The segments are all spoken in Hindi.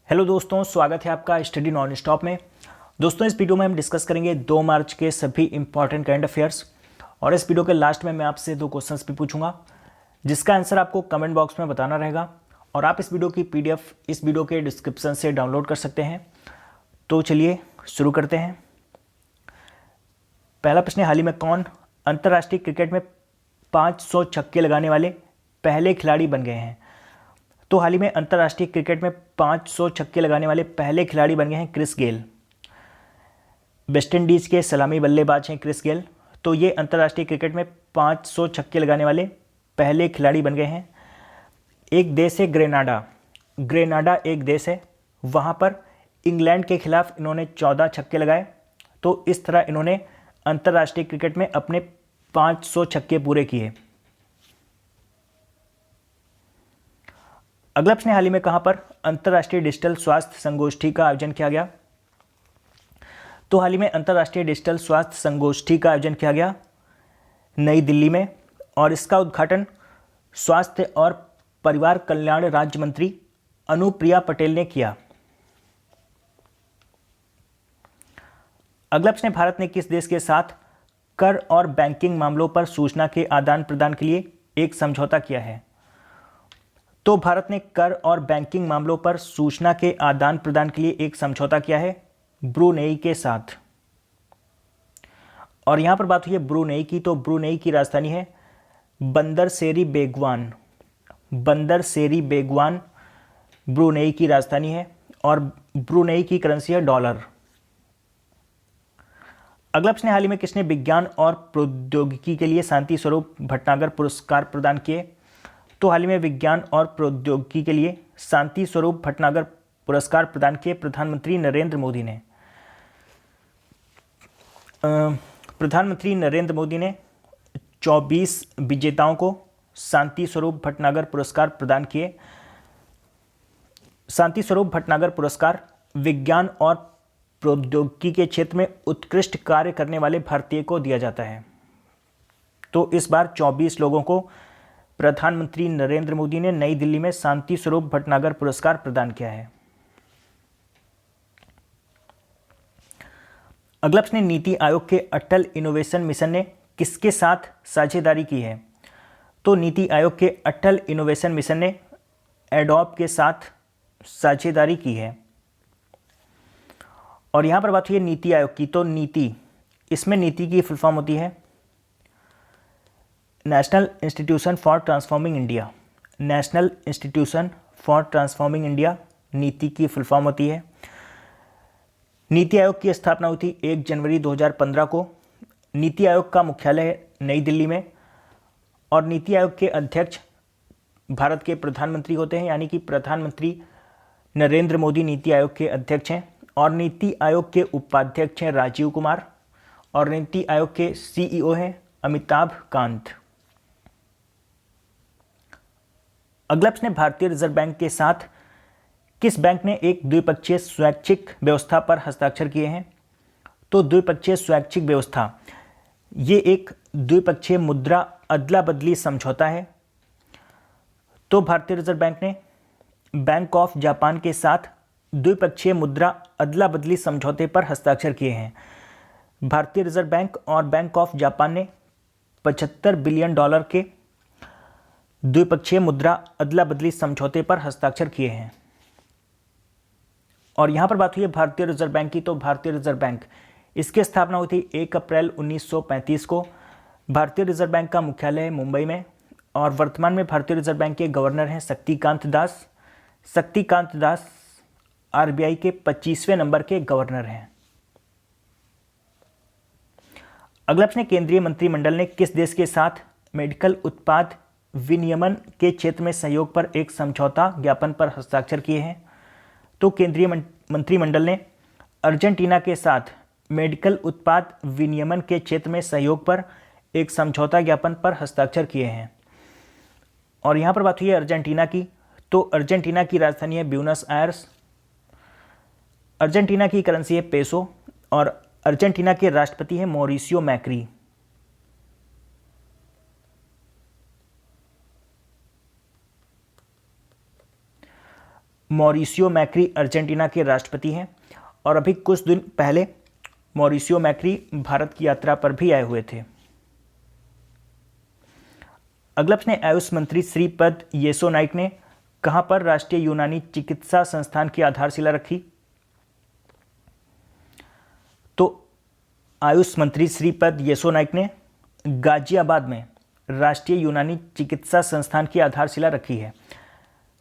हेलो दोस्तों, स्वागत है आपका स्टडी नॉन स्टॉप में। दोस्तों, इस वीडियो में हम डिस्कस करेंगे 2 मार्च के सभी इंपॉर्टेंट करंट अफेयर्स और इस वीडियो के लास्ट में मैं आपसे 2 क्वेश्चंस भी पूछूंगा जिसका आंसर आपको कमेंट बॉक्स में बताना रहेगा और आप इस वीडियो की पीडीएफ इस वीडियो के डिस्क्रिप्शन से डाउनलोड कर सकते हैं। तो चलिए शुरू करते हैं। पहला प्रश्न है, हाल ही में कौन अंतर्राष्ट्रीय क्रिकेट में 500 छक्के लगाने वाले पहले खिलाड़ी बन गए हैं? तो हाल ही में अंतर्राष्ट्रीय क्रिकेट में 500 छक्के लगाने वाले पहले खिलाड़ी बन गए हैं क्रिस गेल। वेस्टइंडीज़ के सलामी बल्लेबाज हैं क्रिस गेल। तो ये अंतर्राष्ट्रीय क्रिकेट में 500 छक्के लगाने वाले पहले खिलाड़ी बन गए हैं। एक देश है ग्रेनाडा। ग्रेनाडा एक देश है, वहाँ पर इंग्लैंड के खिलाफ इन्होंने 14 छक्के लगाए। तो इस तरह इन्होंने अंतर्राष्ट्रीय क्रिकेट में अपने 500 छक्के पूरे किए। अगला प्रश्न, हाल ही में कहां पर अंतर्राष्ट्रीय डिजिटल स्वास्थ्य संगोष्ठी का आयोजन किया गया? तो हाल ही में अंतर्राष्ट्रीय डिजिटल स्वास्थ्य संगोष्ठी का आयोजन किया गया नई दिल्ली में और इसका उद्घाटन स्वास्थ्य और परिवार कल्याण राज्य मंत्री अनुप्रिया पटेल ने किया। अगला प्रश्न, भारत ने किस देश के साथ कर और बैंकिंग मामलों पर सूचना के आदान प्रदान के लिए एक समझौता किया है? तो भारत ने कर और बैंकिंग मामलों पर सूचना के आदान प्रदान के लिए एक समझौता किया है ब्रुनेई के साथ। और यहां पर बात हुई है ब्रुनेई की, तो ब्रुनेई की राजधानी है बंदर सेरी बेगवान। बंदर सेरी बेगवान ब्रुनेई की राजधानी है और ब्रुनेई की करेंसी है डॉलर। अगला प्रश्न, हाल ही में किसने विज्ञान और प्रौद्योगिकी के लिए शांति स्वरूप भटनागर पुरस्कार प्रदान किए? तो हाल ही में विज्ञान और प्रौद्योगिकी के लिए शांति स्वरूप भटनागर पुरस्कार प्रदान किए प्रधानमंत्री नरेंद्र मोदी ने। प्रधानमंत्री नरेंद्र मोदी ने 24 विजेताओं को शांति स्वरूप भटनागर पुरस्कार प्रदान किए। शांति स्वरूप भटनागर पुरस्कार विज्ञान और प्रौद्योगिकी के क्षेत्र में उत्कृष्ट कार्य करने वाले भारतीय को दिया जाता है। तो इस बार 24 लोगों को प्रधानमंत्री नरेंद्र मोदी ने नई दिल्ली में शांति स्वरूप भटनागर पुरस्कार प्रदान किया है। अगला प्रश्न, नीति आयोग के अटल इनोवेशन मिशन ने किसके साथ साझेदारी की है? तो नीति आयोग के अटल इनोवेशन मिशन ने एडोब के साथ साझेदारी की है। और यहां पर बात हुई है नीति आयोग की, तो नीति, इसमें नीति की फुल फॉर्म होती है national institution for transforming India. National institution for transforming India नीति की फुल फॉर्म होती है। नीति आयोग की स्थापना हुई थी 1 जनवरी 2015 को। नीति आयोग का मुख्यालय है नई दिल्ली में और नीति आयोग के अध्यक्ष भारत के प्रधानमंत्री होते हैं, यानी कि प्रधानमंत्री नरेंद्र मोदी नीति आयोग के अध्यक्ष हैं और नीति आयोग के उपाध्यक्ष हैं राजीव कुमार और नीति आयोग के सीईओ हैं अमिताभ कांत। अगला प्रश्न, भारतीय रिजर्व बैंक के साथ किस बैंक ने एक द्विपक्षीय स्वैच्छिक व्यवस्था पर हस्ताक्षर किए हैं? तो द्विपक्षीय स्वैच्छिक व्यवस्था, ये एक द्विपक्षीय मुद्रा अदला बदली समझौता है। तो भारतीय रिजर्व बैंक ने बैंक ऑफ जापान के साथ द्विपक्षीय मुद्रा अदला बदली समझौते पर हस्ताक्षर किए हैं। भारतीय रिजर्व बैंक और बैंक ऑफ जापान ने $75 बिलियन के द्विपक्षीय मुद्रा अदला बदली समझौते पर हस्ताक्षर किए हैं। और यहां पर बात हुई है भारतीय रिजर्व बैंक की, तो भारतीय रिजर्व बैंक, इसकी स्थापना हुई थी 1 अप्रैल 1935 को। भारतीय रिजर्व बैंक का मुख्यालय है मुंबई में और वर्तमान में भारतीय रिजर्व बैंक के गवर्नर हैं शक्तिकांत दास। शक्तिकांत दास आरबीआई के 25वें नंबर के गवर्नर हैं। अगला प्रश्न, केंद्रीय मंत्रिमंडल ने किस देश के साथ मेडिकल उत्पाद विनियमन के क्षेत्र में सहयोग पर एक समझौता ज्ञापन पर हस्ताक्षर किए हैं? तो केंद्रीय मंत्रिमंडल ने अर्जेंटीना के साथ मेडिकल उत्पाद विनियमन के क्षेत्र में सहयोग पर एक समझौता ज्ञापन पर हस्ताक्षर किए हैं। और यहां पर बात हुई है अर्जेंटीना की, तो अर्जेंटीना की राजधानी है ब्यूनस आयर्स। अर्जेंटीना की करेंसी है पेसो और अर्जेंटीना के राष्ट्रपति हैं Mauricio Macri. Mauricio Macri Argentina के राष्ट्रपति हैं और अभी कुछ दिन पहले मॉरिसियो मैक्री भारत की यात्रा पर भी आए हुए थे। अगला प्रश्न है, आयुष मंत्री श्रीपद येसो नाइक ने कहां पर राष्ट्रीय यूनानी चिकित्सा संस्थान की आधारशिला रखी? तो आयुष मंत्री श्रीपद येसो नाइक ने गाजियाबाद में राष्ट्रीय यूनानी चिकित्सा संस्थान की आधारशिला रखी है।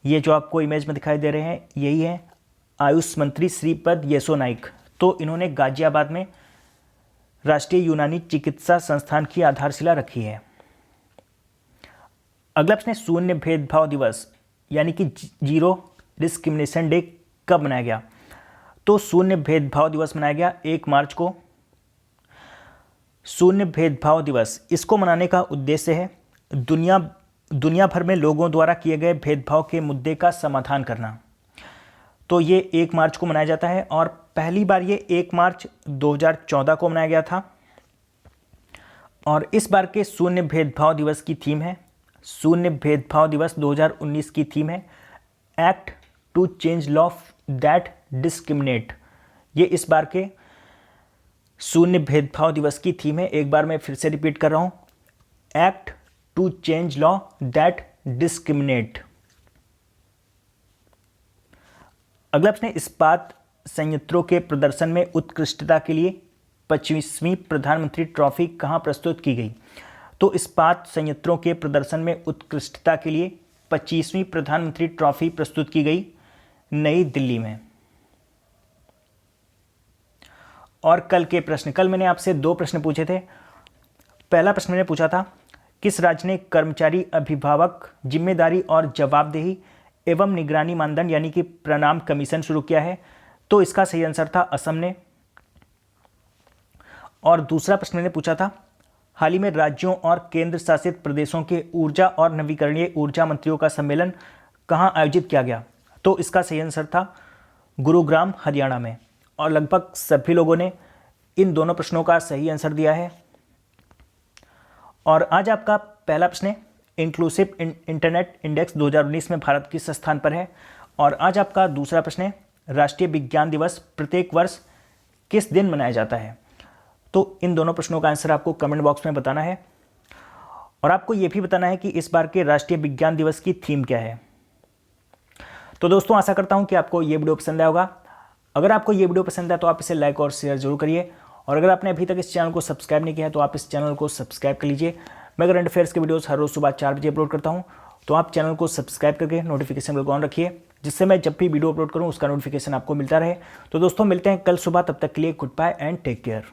ये जो आपको इमेज में दिखाई दे रहे हैं यही है आयुष मंत्री श्रीपद येसो नाइक। तो इन्होंने गाजियाबाद में राष्ट्रीय यूनानी चिकित्सा संस्थान की आधारशिला रखी है। अगला प्रश्न है, शून्य भेदभाव दिवस यानी कि जीरो डिस्क्रिमिनेशन डे कब मनाया गया? तो शून्य भेदभाव दिवस मनाया गया 1 मार्च को। शून्य भेदभाव दिवस, इसको मनाने का उद्देश्य है दुनिया भर में लोगों द्वारा किए गए भेदभाव के मुद्दे का समाधान करना। तो ये 1 मार्च को मनाया जाता है और पहली बार ये 1 मार्च 2014 को मनाया गया था। और इस बार के शून्य भेदभाव दिवस की थीम है, शून्य भेदभाव दिवस 2019 की थीम है act to change law that discriminate. ये इस बार के शून्य भेदभाव दिवस की थीम है। एक बार मैं फिर से रिपीट कर रहा हूं, act to change law that discriminate. अगला प्रश्न, इस्पात संयंत्रों के प्रदर्शन में उत्कृष्टता के लिए 25वीं प्रधानमंत्री ट्रॉफी कहां प्रस्तुत की गई? तो इस्पात संयंत्रों के प्रदर्शन में उत्कृष्टता के लिए 25वीं प्रधानमंत्री ट्रॉफी प्रस्तुत की गई नई दिल्ली में। और कल के प्रश्न, कल मैंने आपसे 2 प्रश्न पूछे थे। पहला प्रश्न मैंने पूछा था, किस राज्य ने कर्मचारी अभिभावक जिम्मेदारी और जवाबदेही एवं निगरानी मानदंड यानी कि प्रणाम कमीशन शुरू किया है? तो इसका सही आंसर था असम ने। और दूसरा प्रश्न मैंने पूछा था, हाल ही में राज्यों और केंद्र शासित प्रदेशों के ऊर्जा और नवीकरणीय ऊर्जा मंत्रियों का सम्मेलन कहां आयोजित किया गया? तो इसका सही आंसर था गुरुग्राम, हरियाणा में। और लगभग सभी लोगों ने इन दोनों प्रश्नों का सही आंसर दिया है। और आज आपका पहला प्रश्न है, इंक्लूसिव इंटरनेट इंडेक्स 2019 में भारत किस स्थान पर है? और आज आपका दूसरा प्रश्न है, राष्ट्रीय विज्ञान दिवस प्रत्येक वर्ष किस दिन मनाया जाता है? तो इन दोनों प्रश्नों का आंसर आपको कमेंट बॉक्स में बताना है। और आपको यह भी बताना है कि इस बार के राष्ट्रीय विज्ञान दिवस की थीम क्या है। तो दोस्तों, आशा करता हूं कि आपको ये वीडियो पसंद आया होगा। अगर आपको ये वीडियो पसंद है तो आप इसे लाइक और शेयर जरूर करिए। और अगर आपने अभी तक इस चैनल को सब्सक्राइब नहीं किया है तो आप इस चैनल को सब्सक्राइब कर लीजिए। मैं करंट अफेयर्स के वीडियोस हर रोज सुबह 4 बजे अपलोड करता हूं, तो आप चैनल को सब्सक्राइब करके नोटिफिकेशन बेल को ऑन रखिए, जिससे मैं जब भी वीडियो अपलोड करूं उसका नोटिफिकेशन आपको मिलता रहे। तो दोस्तों, मिलते हैं कल सुबह, तब तक के लिए goodbye and take care.